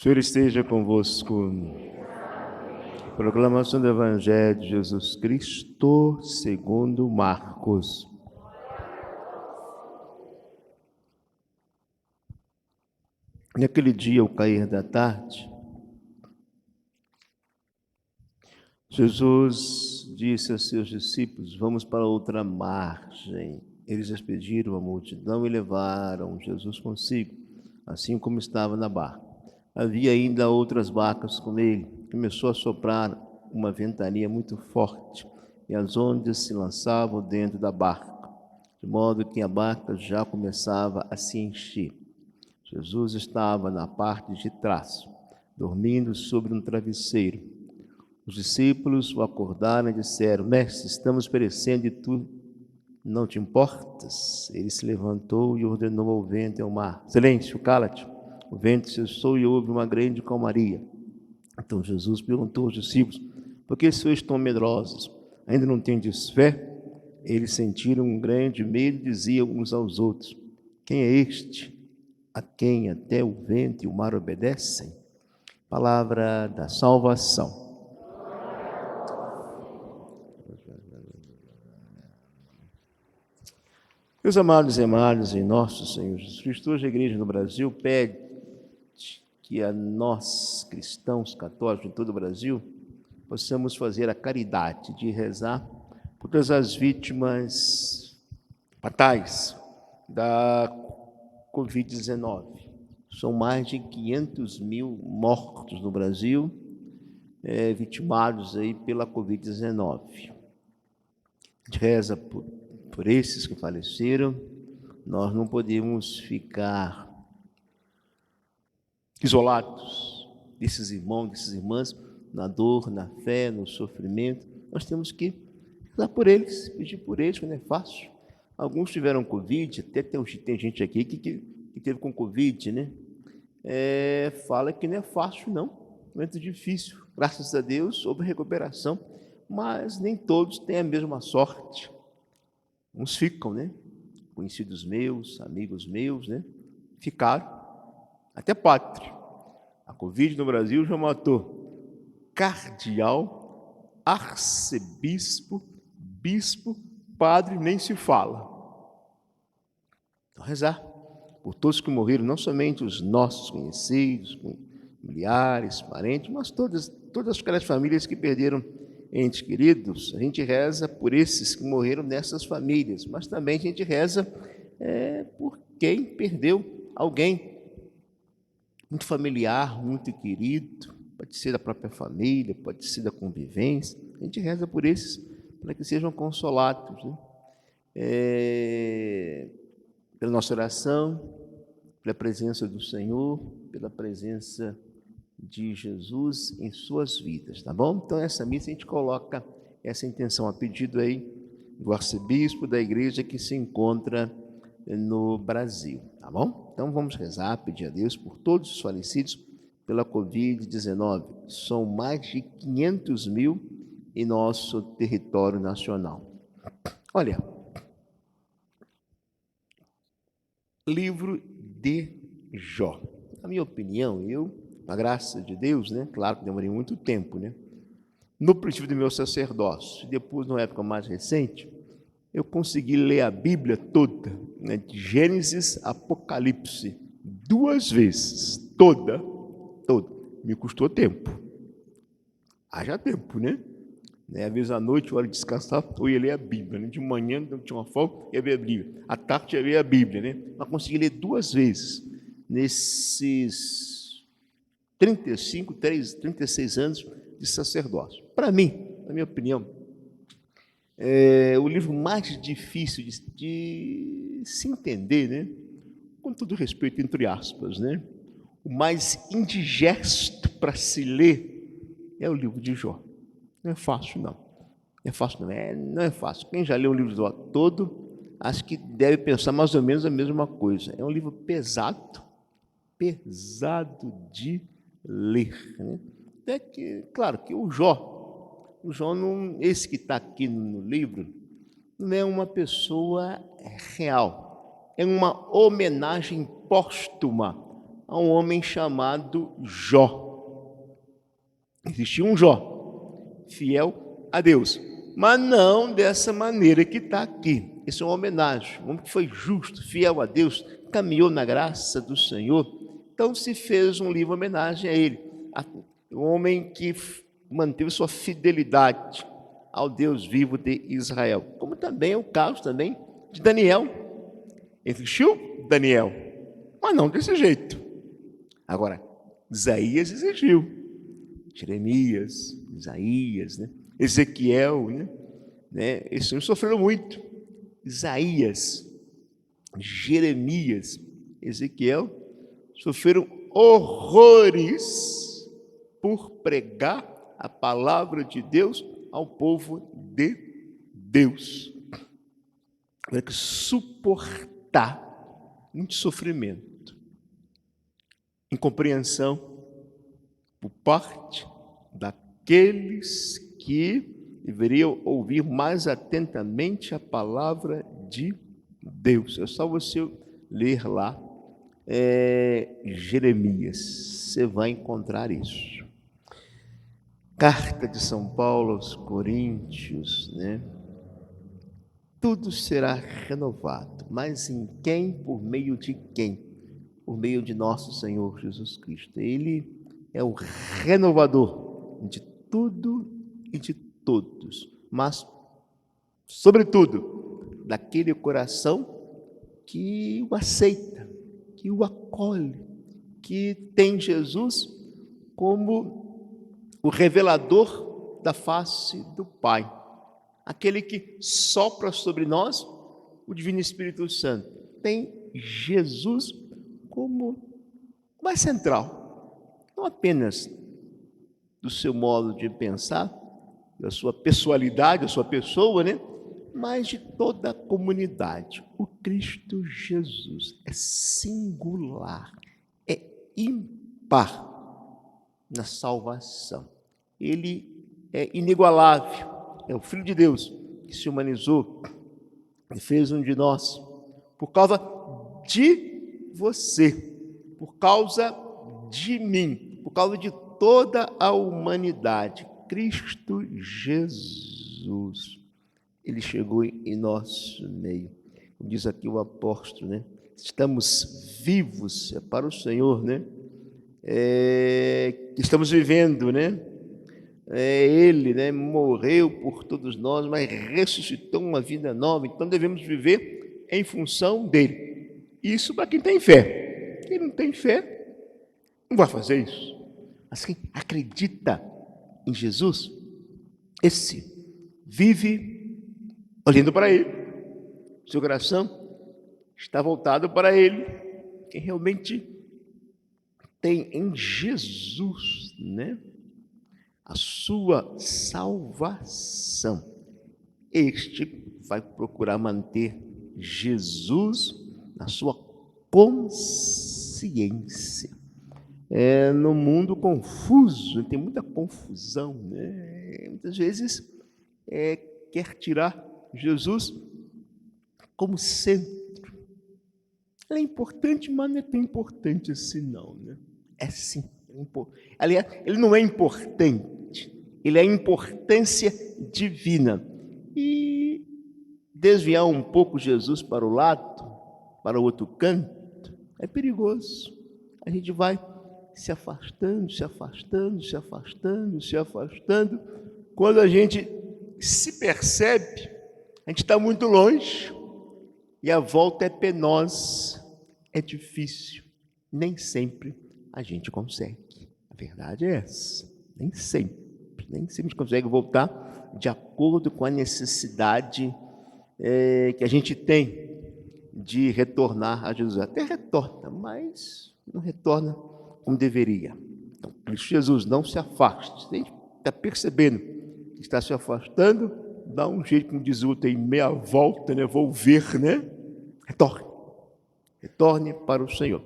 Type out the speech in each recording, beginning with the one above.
O Senhor esteja convosco. Proclamação do Evangelho de Jesus Cristo segundo Marcos. Naquele dia, ao cair da tarde, Jesus disse a seus discípulos: vamos para outra margem. Eles despediram a multidão e levaram Jesus consigo, assim como estava na barca. Havia ainda outras barcas com ele. Começou a soprar uma ventania muito forte e as ondas se lançavam dentro da barca, de modo que a barca já começava a se encher. Jesus estava na parte de trás, dormindo sobre um travesseiro. Os discípulos o acordaram e disseram: Mestre, estamos perecendo e tu não te importas? Ele se levantou e ordenou ao vento e ao mar: Silêncio, cala-te. O vento cessou e houve uma grande calmaria. Então Jesus perguntou aos discípulos: por que sois tão medrosos? Ainda não tendes fé? Eles sentiram um grande medo e diziam uns aos outros: quem é este a quem até o vento e o mar obedecem? Palavra da salvação. Meus amados e amadas, em nosso Senhor Jesus Cristo, hoje a Igreja no Brasil pede que a nós, cristãos católicos de todo o Brasil, possamos fazer a caridade de rezar por todas as vítimas fatais da Covid-19. São mais de 500 mil mortos no Brasil, vitimados aí pela Covid-19. A gente reza por esses que faleceram. Nós não podemos ficar isolados desses irmãos, dessas irmãs, na dor, na fé, no sofrimento. Nós temos que rezar por eles, pedir por eles, que não é fácil. Alguns tiveram Covid, até tem gente aqui que teve com Covid, né? Fala que não é fácil, não. Momento difícil. Graças a Deus, houve recuperação, mas nem todos têm a mesma sorte. Uns ficam, né? Conhecidos meus, amigos meus, né? Ficaram. Até padre. A Covid no Brasil já matou cardeal, arcebispo, bispo, padre, nem se fala. Então, rezar por todos que morreram, não somente os nossos conhecidos, familiares, parentes, mas todas aquelas famílias que perderam entes queridos. A gente reza por esses que morreram nessas famílias, mas também a gente reza por quem perdeu alguém muito familiar, muito querido, pode ser da própria família, pode ser da convivência. A gente reza por esses, para que sejam consolados, né? Pela nossa oração, pela presença do Senhor, pela presença de Jesus em suas vidas, tá bom? Então, essa missa a gente coloca essa intenção a pedido aí do arcebispo da igreja que se encontra no Brasil, tá bom? Então vamos rezar, pedir a Deus por todos os falecidos pela Covid-19. São mais de 500 mil em nosso território nacional. Olha, livro de Jó. Na minha opinião, a graça de Deus, né? Claro que demorei muito tempo, né? No princípio do meu sacerdócio, depois, numa época mais recente, eu consegui ler a Bíblia toda, né, de Gênesis a Apocalipse, 2 vezes, toda. Me custou tempo. Haja tempo, né? Às vezes à noite, hora de descansar, eu ia ler a Bíblia, né? De manhã, não tinha uma folga, ia ler a Bíblia. À tarde, ia ler a Bíblia, né? Mas consegui ler 2 vezes, nesses 36 anos de sacerdócio. Para mim, na minha opinião, o livro mais difícil de se entender, né? Com todo respeito, entre aspas, né? O mais indigesto para se ler é o livro de Jó. Não é fácil, não. Não é fácil. Quem já leu o livro de Jó todo, acho que deve pensar mais ou menos a mesma coisa. É um livro pesado de ler, né? Até que, claro, que o Jó não, esse que está aqui no livro, não é uma pessoa real, é uma homenagem póstuma a um homem chamado Jó. Existia um Jó, fiel a Deus, mas não dessa maneira que está aqui. Isso é uma homenagem. Um homem que foi justo, fiel a Deus, caminhou na graça do Senhor. Então se fez um livro em homenagem a ele. Um homem que manteve sua fidelidade ao Deus vivo de Israel. Como também é o caso também de Daniel. Existiu Daniel, mas não desse jeito. Agora, Isaías existiu. Jeremias, Isaías, Ezequiel, esses sofreram muito. Isaías, Jeremias, Ezequiel sofreram horrores por pregar a palavra de Deus ao povo de Deus. Tiveram que suportar muito sofrimento, incompreensão por parte daqueles que deveriam ouvir mais atentamente a palavra de Deus. É só você ler lá Jeremias, você vai encontrar isso. Carta de São Paulo aos Coríntios, Tudo será renovado, mas em quem? Por meio de quem? Por meio de nosso Senhor Jesus Cristo. Ele é o renovador de tudo e de todos, mas, sobretudo, daquele coração que o aceita, que o acolhe, que tem Jesus como o revelador da face do Pai, aquele que sopra sobre nós o Divino Espírito Santo. Tem Jesus como mais central, não apenas do seu modo de pensar, da sua pessoalidade, da sua pessoa, mas de toda a comunidade. O Cristo Jesus é singular, é ímpar na salvação. Ele é inigualável, é o Filho de Deus que se humanizou e fez um de nós, por causa de você, por causa de mim, por causa de toda a humanidade. Cristo Jesus, ele chegou em nosso meio. Como diz aqui o apóstolo, estamos vivos, é para o Senhor, estamos vivendo, Ele, morreu por todos nós, mas ressuscitou uma vida nova, então devemos viver em função dele. Isso para quem tem fé. Quem não tem fé, não vai fazer isso. Mas quem acredita em Jesus, esse vive olhando para ele. Seu coração está voltado para ele. Quem realmente tem em Jesus, a sua salvação, este vai procurar manter Jesus na sua consciência. No mundo confuso, tem muita confusão, muitas vezes quer tirar Jesus como centro. Ele é importante, mas não é tão importante assim não, É sim. Aliás, ele não é importante, ele é a importância divina. E desviar um pouco Jesus para o lado, para o outro canto, é perigoso. A gente vai se afastando, se afastando, se afastando, se afastando. Quando a gente se percebe, a gente está muito longe e a volta é penosa, é difícil, nem sempre a gente consegue. A verdade é essa, nem sempre a gente consegue voltar de acordo com a necessidade que a gente tem de retornar a Jesus. Até retorna, mas não retorna como deveria. Então, Cristo Jesus, não se afaste. Se a gente está percebendo que está se afastando, dá um jeito, como diz o outro, em meia volta, vou ver, retorne para o Senhor.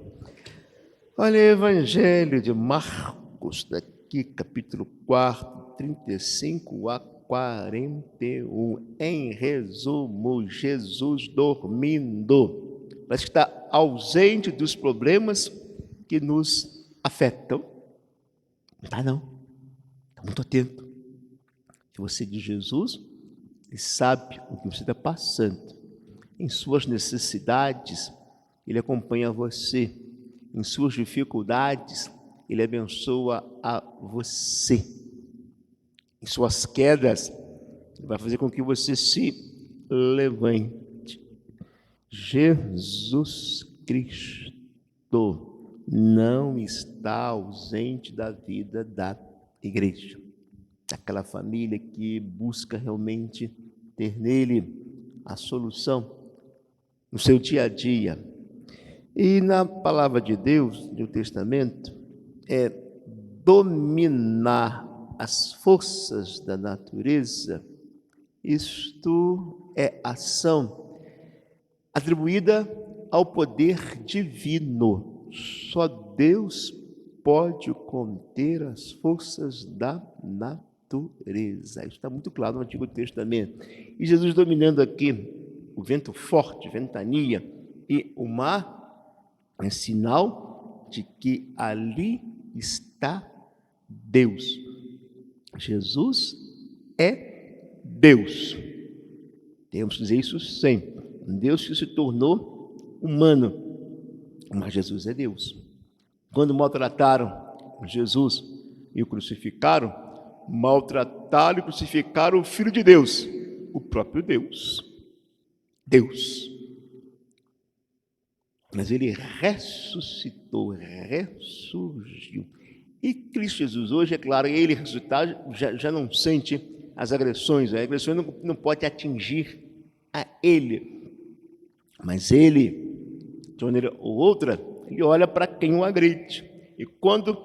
Olha o Evangelho de Marcos, daqui, capítulo 4, 35 a 41. Em resumo, Jesus dormindo. Parece que está ausente dos problemas que nos afetam. Não está não. Está muito atento. Se você diz Jesus, Ele sabe o que você está passando. Em suas necessidades, Ele acompanha você. Em suas dificuldades, Ele abençoa a você. Em suas quedas, Ele vai fazer com que você se levante. Jesus Cristo não está ausente da vida da igreja, daquela família que busca realmente ter nele a solução no seu dia a dia. E na palavra de Deus, no Testamento, é dominar as forças da natureza. Isto é ação atribuída ao poder divino. Só Deus pode conter as forças da natureza. Isso está muito claro no Antigo Testamento. E Jesus dominando aqui o vento forte, ventania e o mar, é sinal de que ali está Deus. Jesus é Deus. Temos que dizer isso sempre. Um Deus que se tornou humano, mas Jesus é Deus. Quando maltrataram Jesus e o crucificaram, maltrataram e crucificaram o Filho de Deus, o próprio Deus. Deus. Mas ele ressuscitou, ressurgiu. E Cristo Jesus hoje, é claro, ele ressuscitado já não sente as agressões. A agressão não pode atingir a ele. Mas ele, de maneira ou outra, ele olha para quem o agride. E quando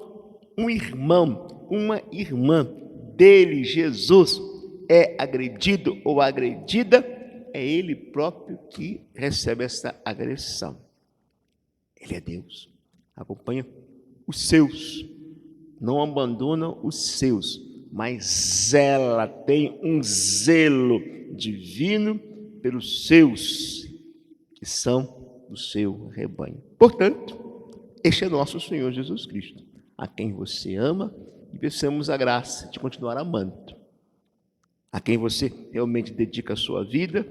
um irmão, uma irmã dele, Jesus, é agredido ou agredida, é ele próprio que recebe essa agressão. Ele é Deus, acompanha os seus, não abandona os seus, mas ela tem um zelo divino pelos seus, que são do seu rebanho. Portanto, este é nosso Senhor Jesus Cristo, a quem você ama e peçamos a graça de continuar amando, a quem você realmente dedica a sua vida,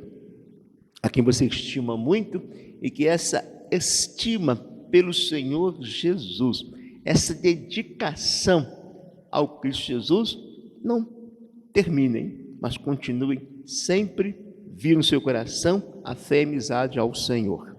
a quem você estima muito, e que essa estima pelo Senhor Jesus, essa dedicação ao Cristo Jesus, não terminem, mas continuem sempre vir no seu coração a fé e a amizade ao Senhor.